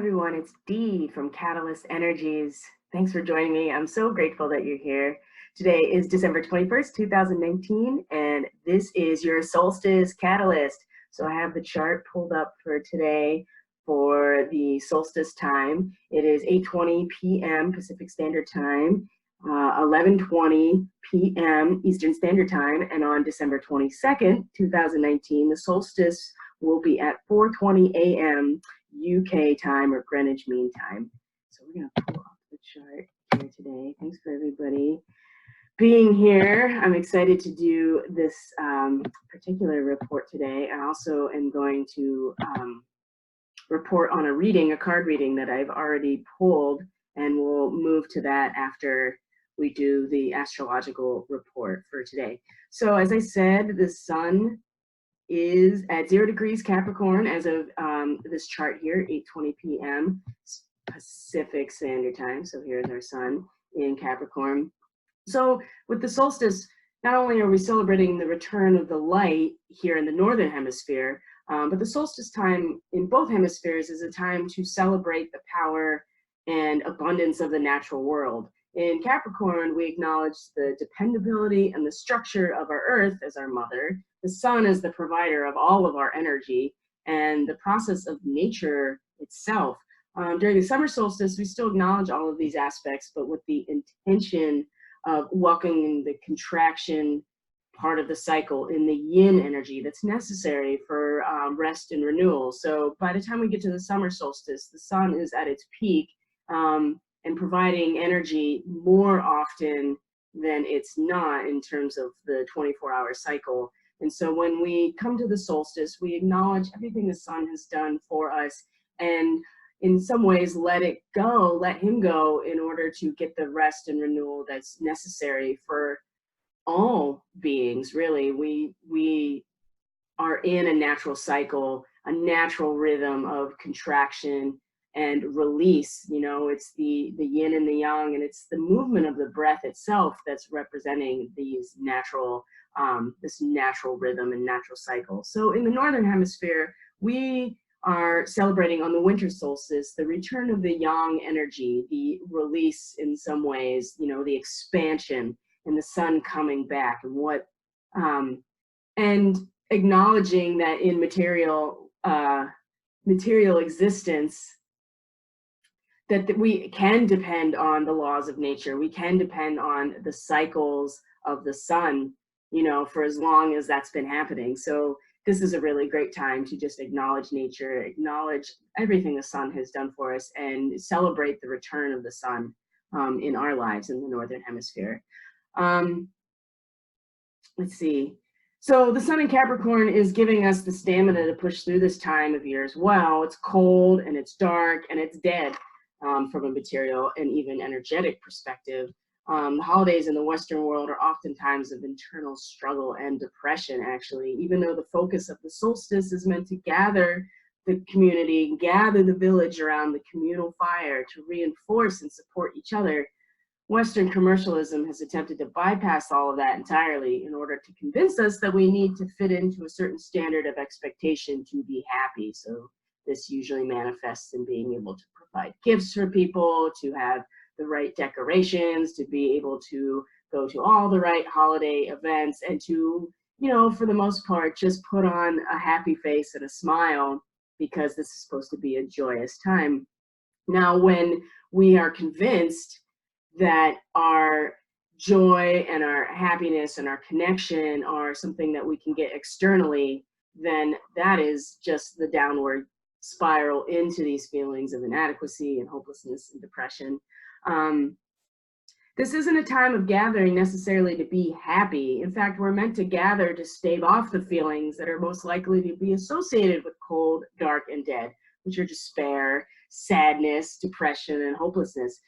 everyone, it's Dee from CatalystEnergies. Thanks for joining me. I'm so grateful that you're here. Today is December 21st, 2019, and this is your Solstice Catalyst. So I have the chart pulled up for today for the solstice time. It is 8:20 p.m. Pacific Standard Time, 11:20 p.m. Eastern Standard Time, and on December 22nd, 2019, the solstice will be at 4:20 a.m. UK time, or Greenwich Mean Time. So we're going to pull up the chart here today. Thanks for everybody being here. I'm excited to do this particular report today. I also am going to report on a card reading that I've already pulled, and we'll move to that after we do the astrological report for today. So as I said, the sun is at 0 degrees Capricorn as of this chart here, 8:20 p.m. Pacific Standard Time. So here's our sun in Capricorn. So with the solstice, not only are we celebrating the return of the light here in the northern hemisphere, but the solstice time in both hemispheres is a time to celebrate the power and abundance of the natural world. In Capricorn, we acknowledge the dependability and the structure of our earth as our mother. The sun is the provider of all of our energy and the process of nature itself. During the summer solstice, we still acknowledge all of these aspects, but with the intention of welcoming the contraction part of the cycle in the yin energy that's necessary for rest and renewal. So by the time we get to the summer solstice, the sun is at its peak and providing energy more often than it's not in terms of the 24-hour cycle. And so when we come to the solstice, we acknowledge everything the sun has done for us, and in some ways let him go in order to get the rest and renewal that's necessary for all beings, really. We are in a natural cycle, a natural rhythm of contraction and release. You know, it's the yin and the yang, and it's the movement of the breath itself that's representing these this natural rhythm and natural cycle. So in the northern hemisphere, we are celebrating on the winter solstice the return of the yang energy, the release in some ways, you know, the expansion and the sun coming back, and and acknowledging that in material existence, that we can depend on the laws of nature. We can depend on the cycles of the sun, you know, for as long as that's been happening. So this is a really great time to just acknowledge nature, acknowledge everything the sun has done for us, and celebrate the return of the sun in our lives in the northern hemisphere. Let's see. So the sun in Capricorn is giving us the stamina to push through this time of year as well. It's cold and it's dark and it's dead from a material and even energetic perspective. The holidays in the Western world are often times of internal struggle and depression, actually, even though the focus of the solstice is meant to gather the community, gather the village around the communal fire to reinforce and support each other. Western commercialism has attempted to bypass all of that entirely in order to convince us that we need to fit into a certain standard of expectation to be happy. So this usually manifests in being able to provide gifts for people, to have the right decorations, to be able to go to all the right holiday events, and to, you know, for the most part, just put on a happy face and a smile, because this is supposed to be a joyous time. Now, when we are convinced that our joy and our happiness and our connection are something that we can get externally, then that is just the downward spiral into these feelings of inadequacy and hopelessness and depression. This isn't a time of gathering necessarily to be happy. In fact, we're meant to gather to stave off the feelings that are most likely to be associated with cold, dark, and dead, which are despair, sadness, depression, and hopelessness.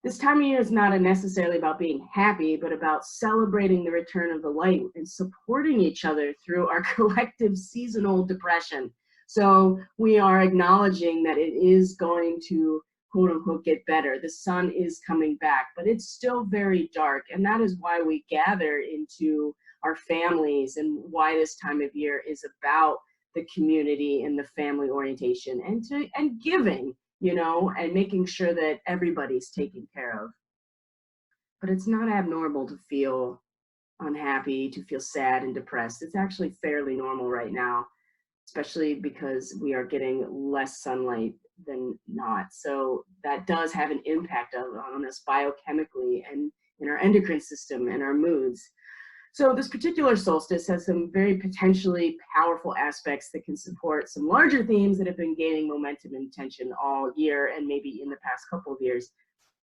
This time of year is not necessarily about being happy, but about celebrating the return of the light and supporting each other through our collective seasonal depression. So we are acknowledging that it is going to, quote unquote, get better. The sun is coming back, but it's still very dark. And that is why we gather into our families, and why this time of year is about the community and the family orientation and giving. you know, and making sure that everybody's taken care of. But it's not abnormal to feel unhappy, to feel sad and depressed. It's actually fairly normal right now, especially because we are getting less sunlight than not. So that does have an impact on us biochemically and in our endocrine system and our moods. So this particular solstice has some very potentially powerful aspects that can support some larger themes that have been gaining momentum and attention all year and maybe in the past couple of years.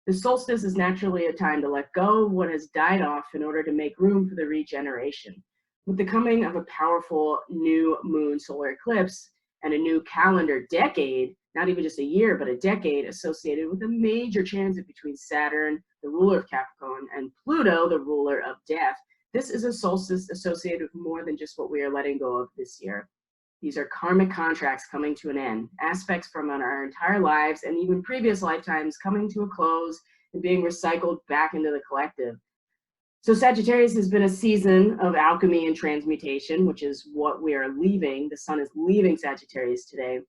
The solstice is naturally a time to let go of what has died off in order to make room for the regeneration. With the coming of a powerful new moon solar eclipse and a new calendar decade, not even just a year, but a decade associated with a major transit between Saturn, the ruler of Capricorn, and Pluto, the ruler of death, this is a solstice associated with more than just what we are letting go of this year. These are karmic contracts coming to an end, aspects from our entire lives and even previous lifetimes coming to a close and being recycled back into the collective. So Sagittarius has been a season of alchemy and transmutation, which is what we are leaving. The sun is leaving Sagittarius today.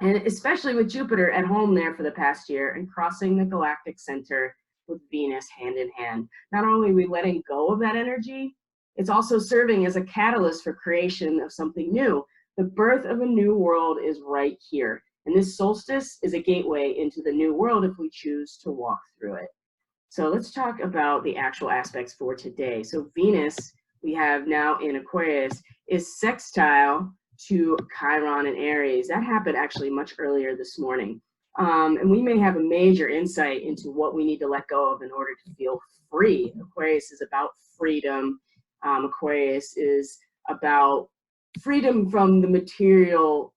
And especially with Jupiter at home there for the past year and crossing the galactic center with Venus hand in hand. Not only are we letting go of that energy, it's also serving as a catalyst for creation of something new. The birth of a new world is right here. And this solstice is a gateway into the new world if we choose to walk through it. So let's talk about the actual aspects for today. So Venus, we have now in Aquarius, is sextile to Chiron and Aries. That happened actually much earlier this morning. And we may have a major insight into what we need to let go of in order to feel free. Aquarius is about freedom. Aquarius is about freedom from the material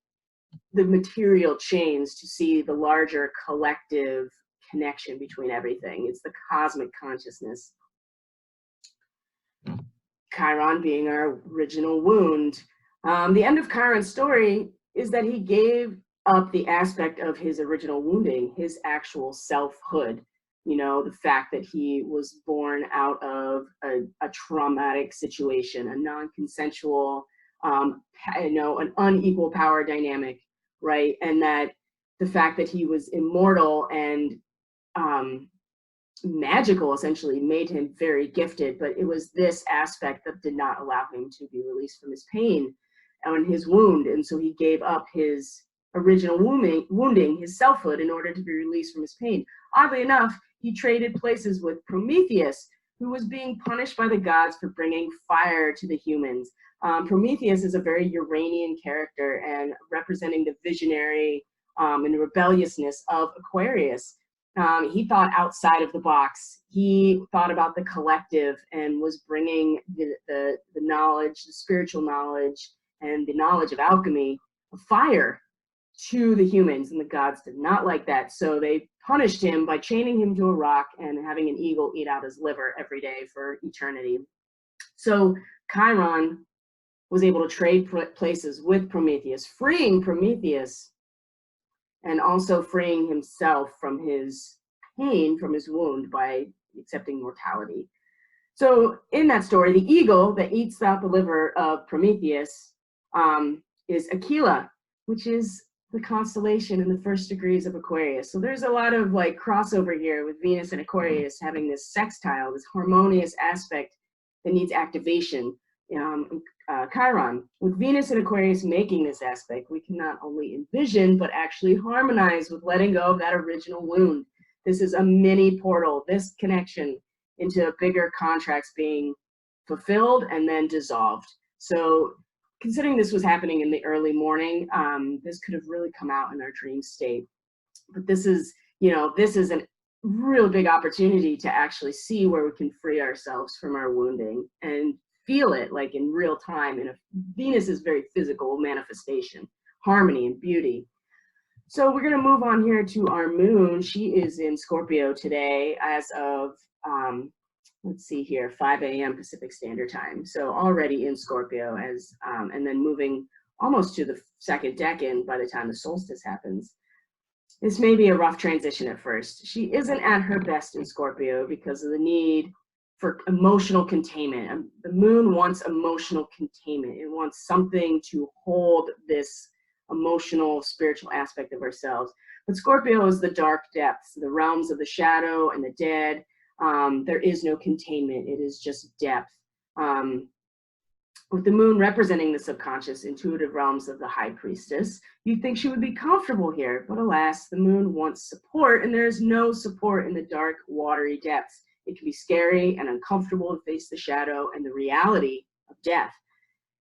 chains to see the larger collective connection between everything. It's the cosmic consciousness. Chiron being our original wound. The end of Chiron's story is that he gave up the aspect of his original wounding, his actual selfhood. You know, the fact that he was born out of a traumatic situation, a non-consensual, an unequal power dynamic, right? And that the fact that he was immortal and magical essentially made him very gifted, but it was this aspect that did not allow him to be released from his pain and his wound. And so he gave up his original wounding, his selfhood, in order to be released from his pain. Oddly enough, he traded places with Prometheus, who was being punished by the gods for bringing fire to the humans. Prometheus is a very Uranian character and representing the visionary and rebelliousness of Aquarius. He thought outside of the box. He thought about the collective and was bringing the knowledge, the spiritual knowledge, and the knowledge of alchemy, of fire, to the humans, and the gods did not like that. So they punished him by chaining him to a rock and having an eagle eat out his liver every day for eternity. So Chiron was able to trade places with Prometheus, freeing Prometheus and also freeing himself from his pain, from his wound, by accepting mortality. So in that story, the eagle that eats out the liver of Prometheus is Aquila, which is the constellation in the first degrees of Aquarius. So there's a lot of like crossover here with Venus and Aquarius having this sextile, this harmonious aspect that needs activation. Chiron, with Venus and Aquarius making this aspect, we can not only envision, but actually harmonize with letting go of that original wound. This is a mini portal, this connection into bigger contracts being fulfilled and then dissolved. So considering this was happening in the early morning, this could have really come out in our dream state. But this is, this is a real big opportunity to actually see where we can free ourselves from our wounding and feel it like in real time. And Venus is very physical manifestation, harmony and beauty. So we're going to move on here to our moon. She is in Scorpio today as of, let's see here, 5 a.m. Pacific Standard Time. So already in Scorpio and then moving almost to the second decan by the time the solstice happens. This may be a rough transition at first. She isn't at her best in Scorpio because of the need for emotional containment. The moon wants emotional containment. It wants something to hold this emotional, spiritual aspect of ourselves. But Scorpio is the dark depths, the realms of the shadow and the dead. There is no containment. It is just depth. With the moon representing the subconscious, intuitive realms of the high priestess, you'd think she would be comfortable here, but alas, the moon wants support, and there is no support in the dark, watery depths. It can be scary and uncomfortable to face the shadow and the reality of death.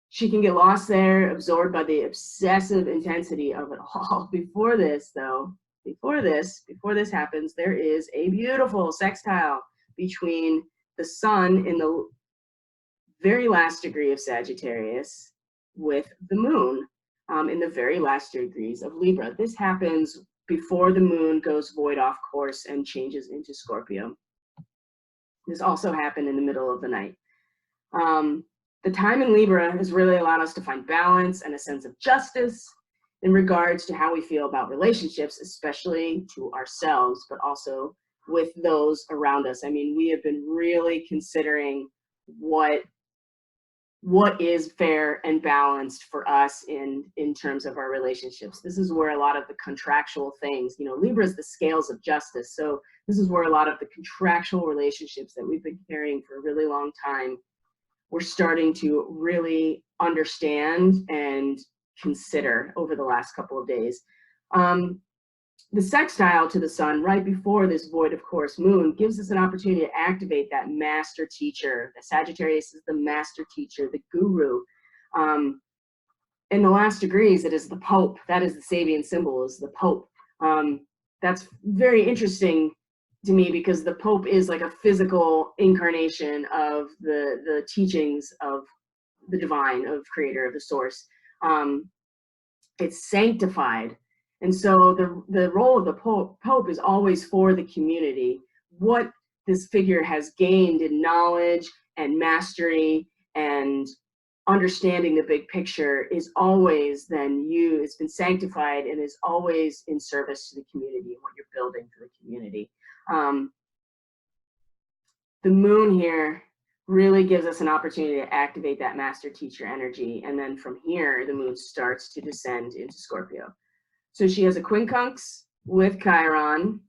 She can get lost there, absorbed by the obsessive intensity of it all. Before this, though, before this happens, there is a beautiful sextile between the sun in the very last degree of Sagittarius with the moon in the very last degrees of Libra. This happens before the moon goes void off course and changes into Scorpio. This also happened in the middle of the night. The time in Libra has really allowed us to find balance and a sense of justice in regards to how we feel about relationships, especially to ourselves, but also with those around us. I mean, we have been really considering what is fair and balanced for us in terms of our relationships. This is where a lot of the contractual things, you know, Libra is the scales of justice. So this is where a lot of the contractual relationships that we've been carrying for a really long time, we're starting to really understand and consider over the last couple of days. The sextile to the sun right before this void of course moon gives us an opportunity to activate that master teacher. The Sagittarius is the master teacher, the guru. In the last degrees, it is the Pope. That is the Sabian symbol, is the Pope. That's very interesting to me because the Pope is like a physical incarnation of the teachings of the divine, of creator, of the source. It's sanctified. And so the role of the Pope is always for the community. What this figure has gained in knowledge and mastery and understanding the big picture is always then it's been sanctified and is always in service to the community and what you're building for the community. The moon here really gives us an opportunity to activate that master teacher energy. And then from here, the moon starts to descend into Scorpio. So she has a quincunx with Chiron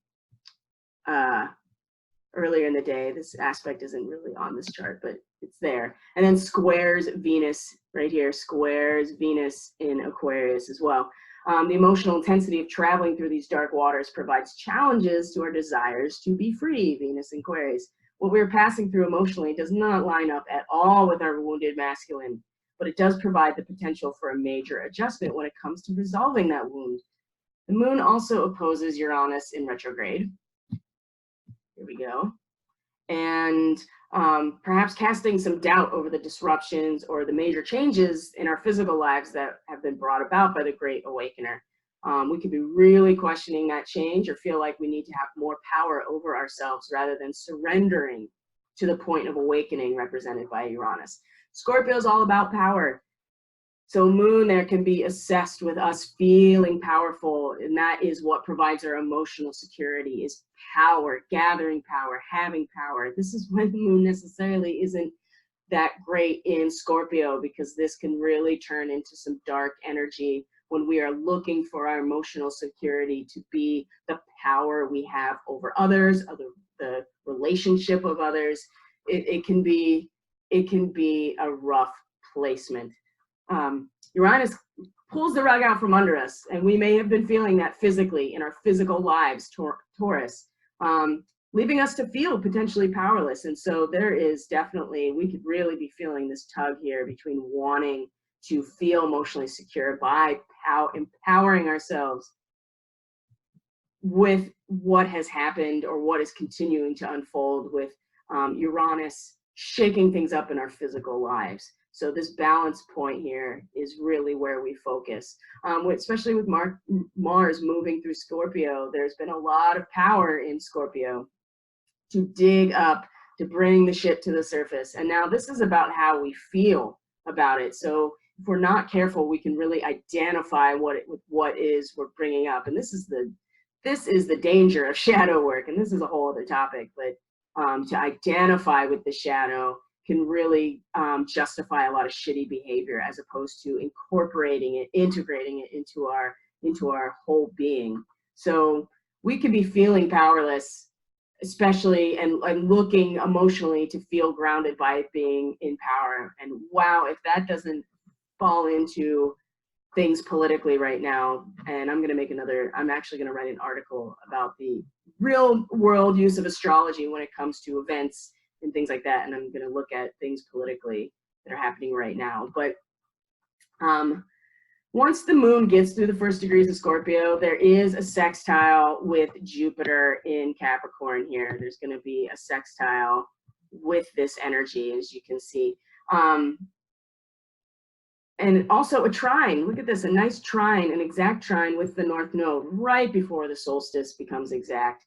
earlier in the day. This aspect isn't really on this chart, but it's there. And then squares Venus right here, squares Venus in Aquarius as well. The emotional intensity of traveling through these dark waters provides challenges to our desires to be free, Venus in Aquarius. What we're passing through emotionally does not line up at all with our wounded masculine, but it does provide the potential for a major adjustment when it comes to resolving that wound. The moon also opposes Uranus in retrograde. Here we go. And perhaps casting some doubt over the disruptions or the major changes in our physical lives that have been brought about by the Great Awakener. We could be really questioning that change or feel like we need to have more power over ourselves rather than surrendering to the point of awakening represented by Uranus. Scorpio is all about power. So moon there can be assessed with us feeling powerful, and that is what provides our emotional security, is power, gathering power, having power. This is when the moon necessarily isn't that great in Scorpio, because this can really turn into some dark energy when we are looking for our emotional security to be the power we have over others, the relationship of others. It can be a rough placement. Uranus pulls the rug out from under us, and we may have been feeling that physically in our physical lives, Taurus, leaving us to feel potentially powerless. And so there is definitely, we could really be feeling this tug here between wanting to feel emotionally secure by empowering ourselves with what has happened or what is continuing to unfold with Uranus shaking things up in our physical lives. So this balance point here is really where we focus. Especially with Mars moving through Scorpio, there's been a lot of power in Scorpio to dig up, to bring the shit to the surface. And now this is about how we feel about it. So if we're not careful, we can really identify what we're bringing up. And this is the danger of shadow work. And this is a whole other topic, but to identify with the shadow can really justify a lot of shitty behavior, as opposed to incorporating it, integrating it into our whole being. So we could be feeling powerless, especially and looking emotionally to feel grounded by being in power. And wow, if that doesn't fall into things politically right now, and I'm actually going to write an article about the real world use of astrology when it comes to events and things like that. And I'm going to look at things politically that are happening right now. But once the moon gets through the first degrees of Scorpio, there is a sextile with Jupiter in Capricorn here. There's going to be a sextile with this energy, as you can see. And also a trine. Look at this, a nice trine, an exact trine with the North Node right before the solstice becomes exact.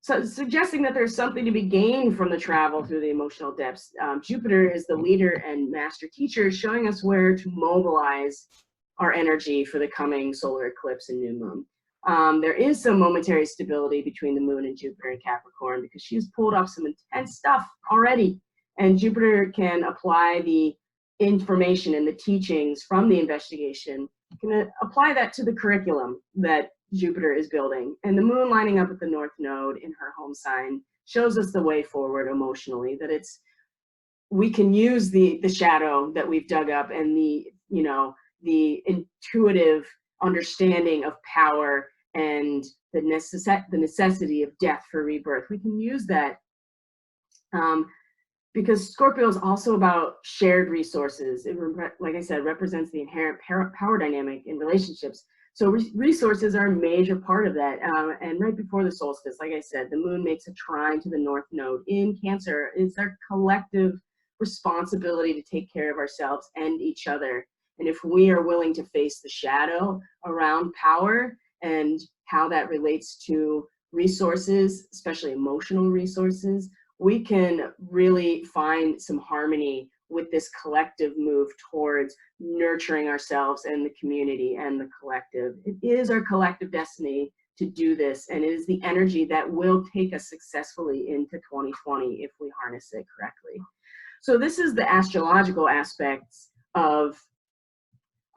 So suggesting that there's something to be gained from the travel through the emotional depths. Jupiter is the leader and master teacher, showing us where to mobilize our energy for the coming solar eclipse and new moon. There is some momentary stability between the moon and Jupiter in Capricorn because she's pulled off some intense stuff already. And Jupiter can apply the information and the teachings from the investigation, can apply that to the curriculum that Jupiter is building. And the moon lining up with the North Node in her home sign shows us the way forward emotionally, that we can use the shadow that we've dug up and the intuitive understanding of power and the necessity of death for rebirth. We can use that because Scorpio is also about shared resources. It, like I said, represents the inherent power dynamic in relationships. So resources are a major part of that. And right before the solstice, like I said, the moon makes a trine to the North Node in Cancer. It's our collective responsibility to take care of ourselves and each other. And if we are willing to face the shadow around power and how that relates to resources, especially emotional resources, we can really find some harmony with this collective move towards nurturing ourselves and the community and the collective. It is our collective destiny to do this, and it is the energy that will take us successfully into 2020 if we harness it correctly. So this is the astrological aspects of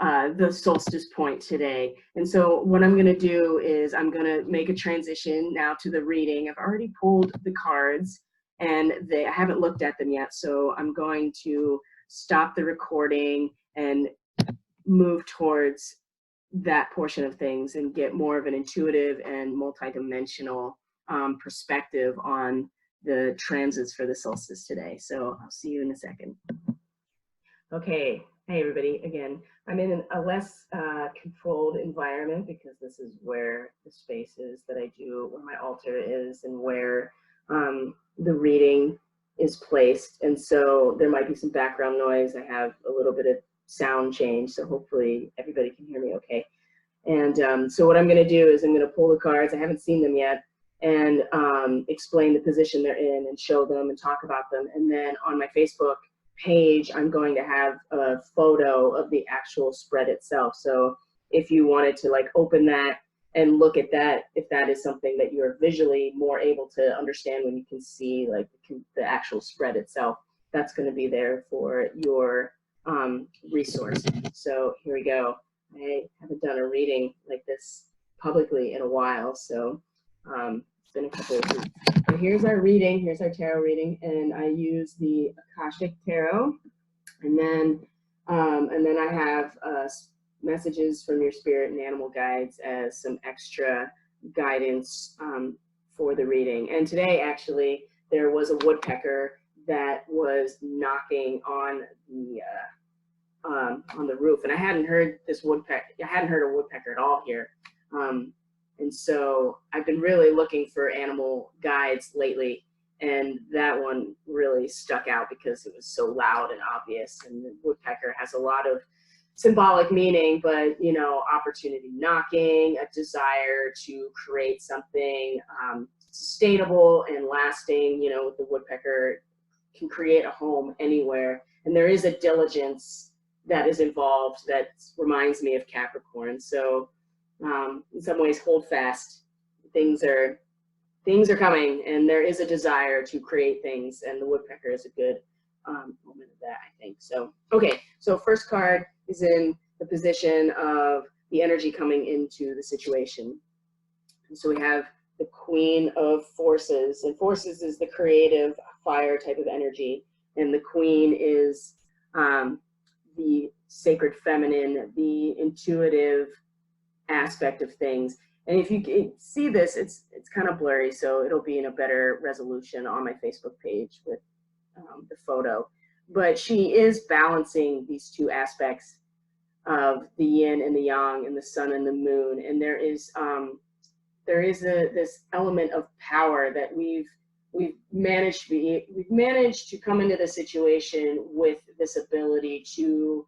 the solstice point today. And so what I'm going to do is I'm going to make a transition now to the reading. I've already pulled the cards and I haven't looked at them yet. So I'm going to stop the recording and move towards that portion of things and get more of an intuitive and multidimensional perspective on the transits for the solstice today. So I'll see you in a second. Okay, hey everybody. Again, I'm in a less controlled environment because this is where the space is that I do, where my altar is and where the reading is placed. And so there might be some background noise. I have a little bit of sound change, so hopefully everybody can hear me okay. And so what I'm going to do is I'm going to pull the cards. I haven't seen them yet, and explain the position they're in and show them and talk about them. And then on my Facebook page, I'm going to have a photo of the actual spread itself. So if you wanted to like open that and look at that, if that is something that you're visually more able to understand when you can see like the actual spread itself, that's going to be there for your resource. So here we go. I haven't done a reading like this publicly in a while, so it's been a couple of weeks. But here's our reading, here's our tarot reading, and I use the Akashic Tarot, and then I have messages from your spirit and animal guides as some extra guidance for the reading. And today, actually, there was a woodpecker that was knocking on the roof, and I hadn't heard this woodpecker. I hadn't heard a woodpecker at all here, and so I've been really looking for animal guides lately, and that one really stuck out because it was so loud and obvious. And the woodpecker has a lot of symbolic meaning, but you know, opportunity knocking, a desire to create something sustainable and lasting. You know, the woodpecker can create a home anywhere, and there is a diligence that is involved that reminds me of Capricorn. So in some ways, hold fast. Things are coming, and there is a desire to create things, and the woodpecker is a good moment of that, I think. So okay, so first card is in the position of the energy coming into the situation. So we have the Queen of Forces, and Forces is the creative fire type of energy, and the Queen is the sacred feminine, the intuitive aspect of things. And if you can see this, it's kind of blurry, so it'll be in a better resolution on my Facebook page with the photo. But she is balancing these two aspects of the yin and the yang, and the sun and the moon. And there is this element of power that we've managed to come into the situation with this ability to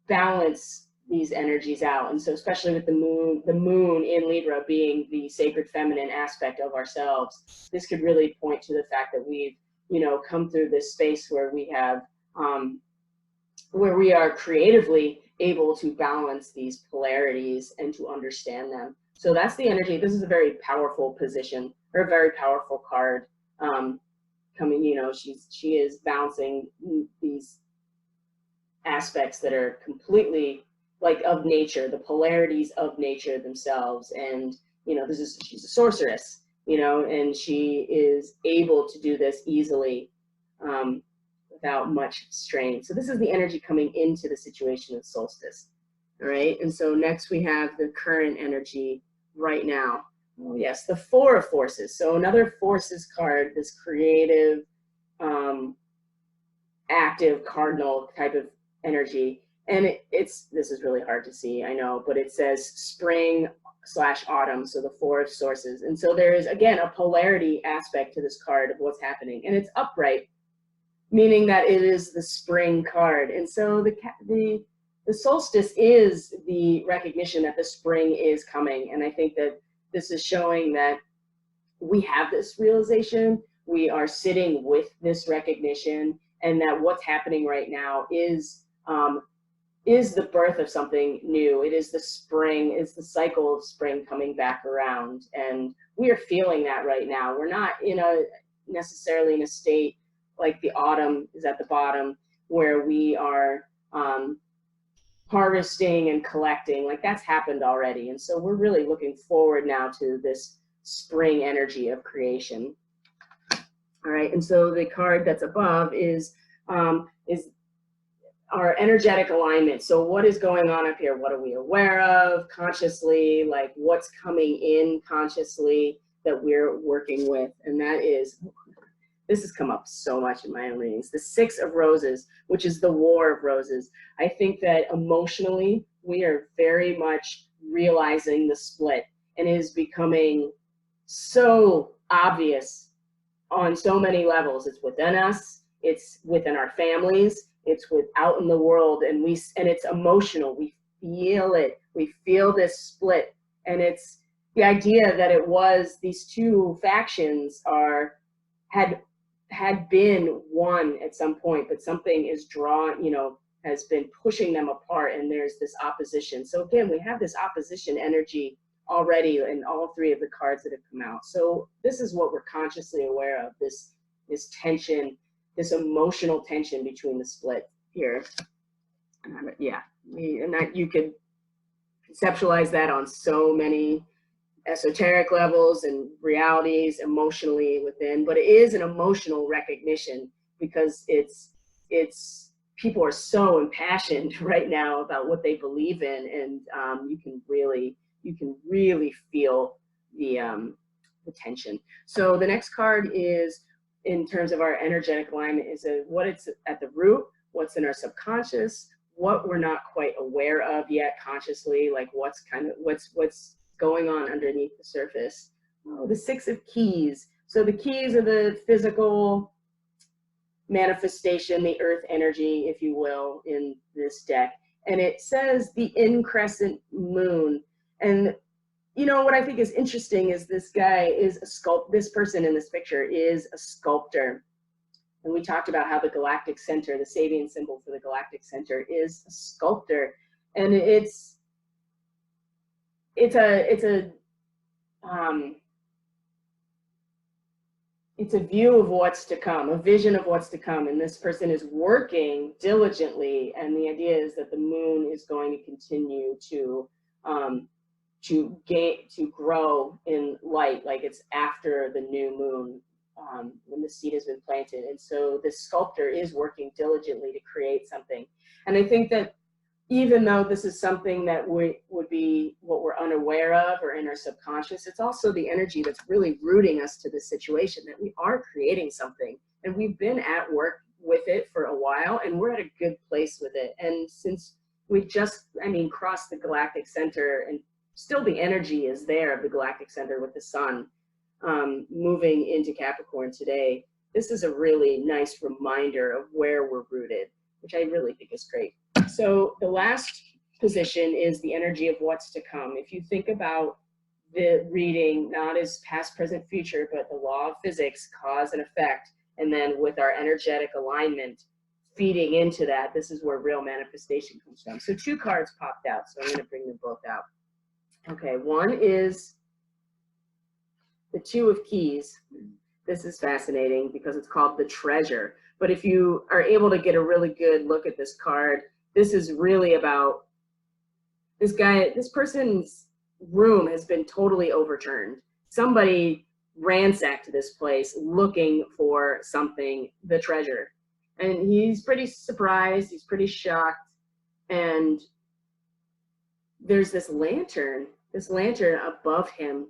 balance these energies out. And so especially with the moon in Libra being the sacred feminine aspect of ourselves, this could really point to the fact that we've, you know, come through this space where we have where we are creatively able to balance these polarities and to understand them. So that's the energy. This is a very powerful position, or a very powerful card coming. You know, she is balancing these aspects that are completely like of nature, the polarities of nature themselves. And you know, she's a sorceress, you know, and she is able to do this easily without much strain. So this is the energy coming into the situation of solstice. All right, and so next we have the current energy right now. Oh yes, the Four of Forces. So another Forces card, this creative, active cardinal type of energy. And this is really hard to see, I know, but it says spring/autumn, so the Four of Swords. And so there is, again, a polarity aspect to this card of what's happening. And it's upright, meaning that it is the spring card. And so the solstice is the recognition that the spring is coming. And I think that this is showing that we have this realization, we are sitting with this recognition, and that what's happening right now is the birth of something new. It is the spring, it's the cycle of spring coming back around. And we are feeling that right now. We're not necessarily in a state like the autumn is at the bottom, where we are harvesting and collecting. Like, that's happened already. And so we're really looking forward now to this spring energy of creation. All right, and so the card that's above is our energetic alignment. So what is going on up here? What are we aware of consciously? Like, what's coming in consciously that we're working with? And that is, this has come up so much in my own readings, the Six of Roses, which is the War of Roses. I think that emotionally, we are very much realizing the split, and it is becoming so obvious on so many levels. It's within us, it's within our families, it's out in the world, and it's emotional. We feel it. We feel this split, and it's the idea that it was these two factions had been one at some point, but something is drawn, has been pushing them apart, and there's this opposition. So again, we have this opposition energy already in all three of the cards that have come out. So this is what we're consciously aware of, this tension, this emotional tension between the split here. Yeah, and that you could conceptualize that on so many esoteric levels and realities emotionally within, but it is an emotional recognition, because it's people are so impassioned right now about what they believe in, and you can really feel the tension. So the next card is, in terms of our energetic alignment, is what it's at the root, what's in our subconscious, what we're not quite aware of yet consciously, like what's going on underneath the surface. Oh, the Six of Keys. So the keys are the physical manifestation, the earth energy, if you will, in this deck. And it says the increscent moon. And what I think is interesting is this guy is this person in this picture is a sculptor. And we talked about how the galactic center, the Sabian symbol for the galactic center, is a sculptor. And it's a view of what's to come, a vision of what's to come, and this person is working diligently, and the idea is that the moon is going to continue to to grow in light, like it's after the new moon, when the seed has been planted. And so this sculptor is working diligently to create something. And I think that even though this is something that would be what we're unaware of or in our subconscious, it's also the energy that's really rooting us to this situation, that we are creating something. And we've been at work with it for a while, and we're at a good place with it. And since we just, crossed the galactic center, and still the energy is there of the galactic center with the sun moving into Capricorn today, this is a really nice reminder of where we're rooted, which I really think is great. So the last position is the energy of what's to come. If you think about the reading, not as past, present, future, but the law of physics, cause and effect, and then with our energetic alignment feeding into that, this is where real manifestation comes from. So 2 cards popped out, so I'm going to bring them both out. Okay, one is the 2 of keys. This is fascinating because it's called the treasure. But if you are able to get a really good look at this card, this is really about this guy, this person's room has been totally overturned. Somebody ransacked this place looking for something, the treasure. And he's pretty surprised, he's pretty shocked. And there's this lantern above him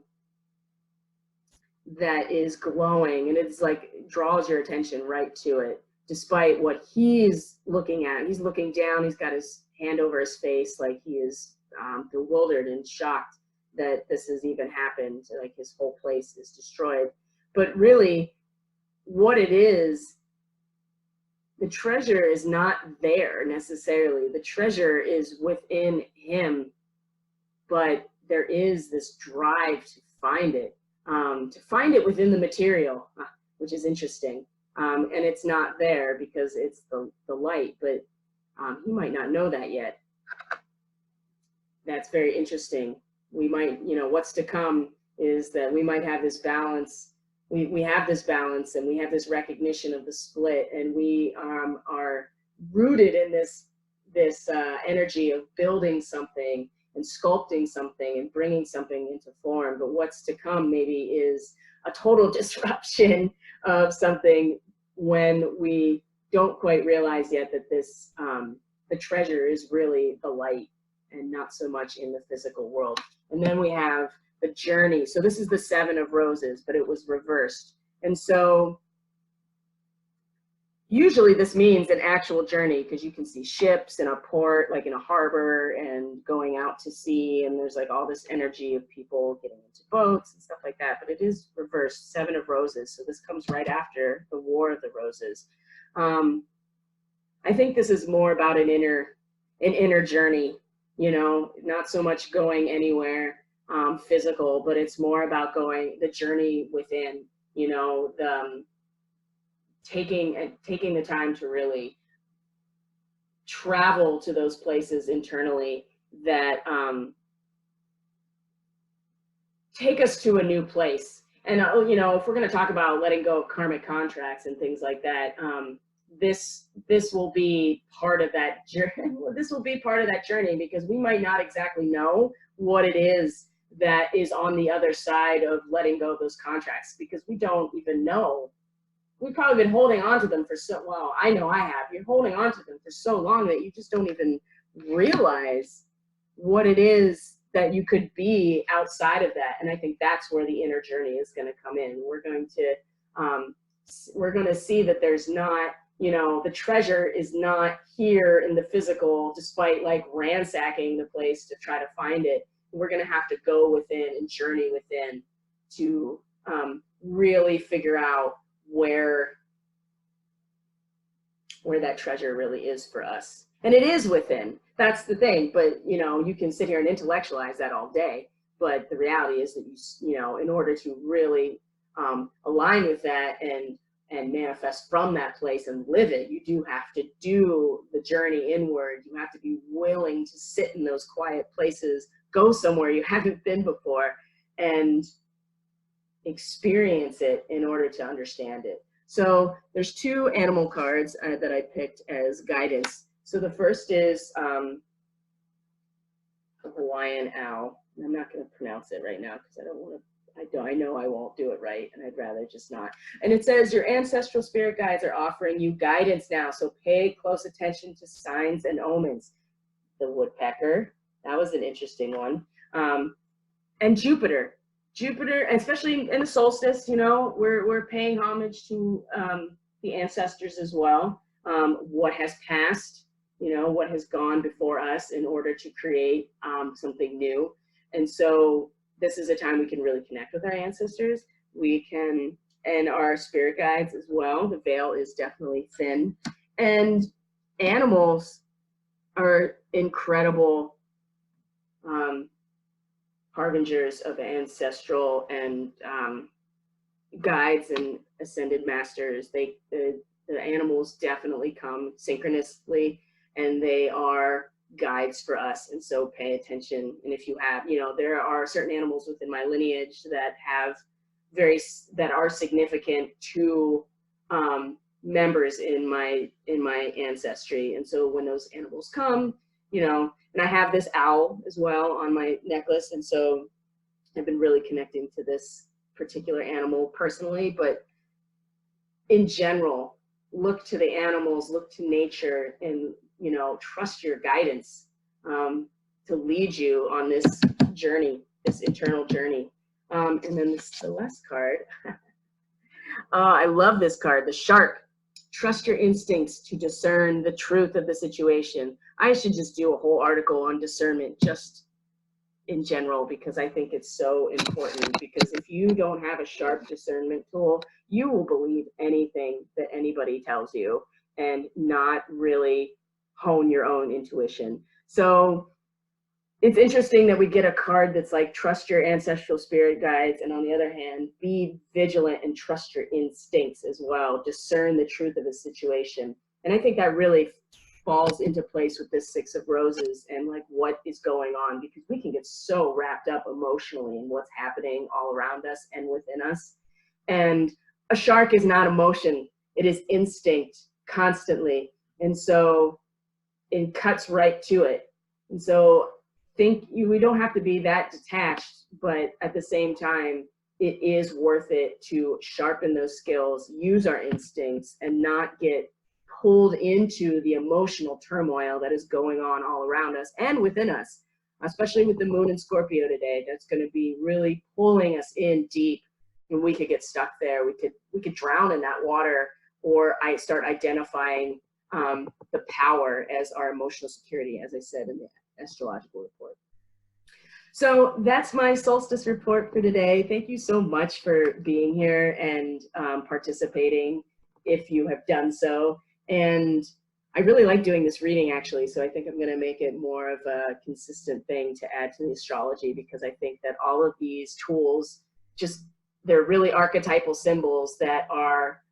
that is glowing, and it's like draws your attention right to it, despite what he's looking at. He's looking down, he's got his hand over his face, like he is bewildered and shocked that this has even happened, like his whole place is destroyed. But really, what it is, the treasure is not there necessarily. The treasure is within him, but there is this drive to find it within the material, which is interesting. And it's not there because it's the light, but he might not know that yet. That's very interesting. We might, what's to come is that we might have this balance. We have this balance, and we have this recognition of the split, and we are rooted in this energy of building something and sculpting something and bringing something into form. But what's to come maybe is a total disruption of something when we don't quite realize yet that this the treasure is really the light and not so much in the physical world. And then we have the journey. So this is the 7 of roses, but it was reversed. And so usually this means an actual journey, because you can see ships in a port, like in a harbor, and going out to sea, and there's like all this energy of people getting into boats and stuff like that. But it is reversed, 7 of roses. So this comes right after the War of the Roses. I think this is more about an inner journey, not so much going anywhere physical, but it's more about the journey within, taking the time to really travel to those places internally that take us to a new place. And if we're going to talk about letting go of karmic contracts and things like that, this will be part of that journey. This will be part of that journey, because we might not exactly know what it is that is on the other side of letting go of those contracts, because we don't even know. We've probably been holding on to them for well, I know I have. You're holding on to them for so long that you just don't even realize what it is that you could be outside of that. And I think that's where the inner journey is going to come in. We're going to see that there's not, the treasure is not here in the physical, despite like ransacking the place to try to find it. We're going to have to go within and journey within to really figure out where that treasure really is for us. And it is within. That's the thing. But you can sit here and intellectualize that all day, but the reality is that in order to really align with that and manifest from that place and live it, you do have to do the journey inward. You have to be willing to sit in those quiet places, go somewhere you haven't been before, and experience it in order to understand it. So there's 2 animal cards that I picked as guidance. So the first is the Hawaiian owl. I'm not going to pronounce it right now because I don't want to. I know I won't do it right, and I'd rather just not. And it says your ancestral spirit guides are offering you guidance now, so pay close attention to signs and omens. The woodpecker, that was an interesting one. And Jupiter, especially in the solstice, you know, we're paying homage to the ancestors as well. What has passed, you know, what has gone before us in order to create something new. And so this is a time we can really connect with our ancestors. We can, and our spirit guides as well. The veil is definitely thin. And animals are incredible harbingers of ancestral and guides and ascended masters. The animals definitely come synchronously, and they are guides for us, and so pay attention. And if you have, you know, there are certain animals within my lineage that have that are significant to members in my ancestry. And so when those animals come, you know, and I have this owl as well on my necklace, and so I've been really connecting to this particular animal personally. But in general, look to the animals, look to nature, and, you know, trust your guidance to lead you on this journey, this internal journey. And then the last card. I love this card, the shark. Trust your instincts to discern the truth of the situation. I should just do a whole article on discernment just in general, because I think it's so important. Because if you don't have a sharp discernment tool, you will believe anything that anybody tells you and not really hone your own intuition. So it's interesting that we get a card that's like, trust your ancestral spirit guides, and on the other hand, be vigilant and trust your instincts as well. Discern the truth of a situation. And I think that really falls into place with this Six of Roses and like what is going on, because we can get so wrapped up emotionally in what's happening all around us and within us. And a shark is not emotion, it is instinct constantly. And so it cuts right to it. And so we don't have to be that detached, but at the same time, it is worth it to sharpen those skills, use our instincts, and not get pulled into the emotional turmoil that is going on all around us and within us, especially with the moon in Scorpio today. That's going to be really pulling us in deep, and we could get stuck there. We could drown in that water, or I start identifying the power as our emotional security, as I said in the astrological report. So that's my solstice report for today. Thank you so much for being here and participating, if you have done so. And I really like doing this reading, actually, so I think I'm going to make it more of a consistent thing to add to the astrology, because I think that all of these tools, they're really archetypal symbols that are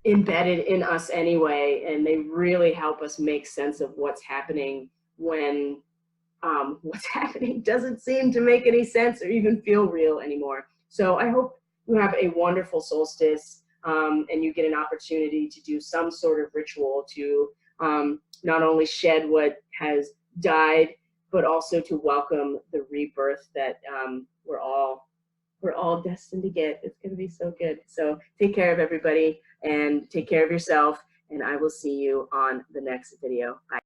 embedded in us anyway, and they really help us make sense of what's happening when what's happening doesn't seem to make any sense or even feel real anymore. So I hope you have a wonderful solstice, and you get an opportunity to do some sort of ritual to not only shed what has died, but also to welcome the rebirth that we're all destined to get. It's going to be so good. So take care of everybody and take care of yourself, and I will see you on the next video. Bye.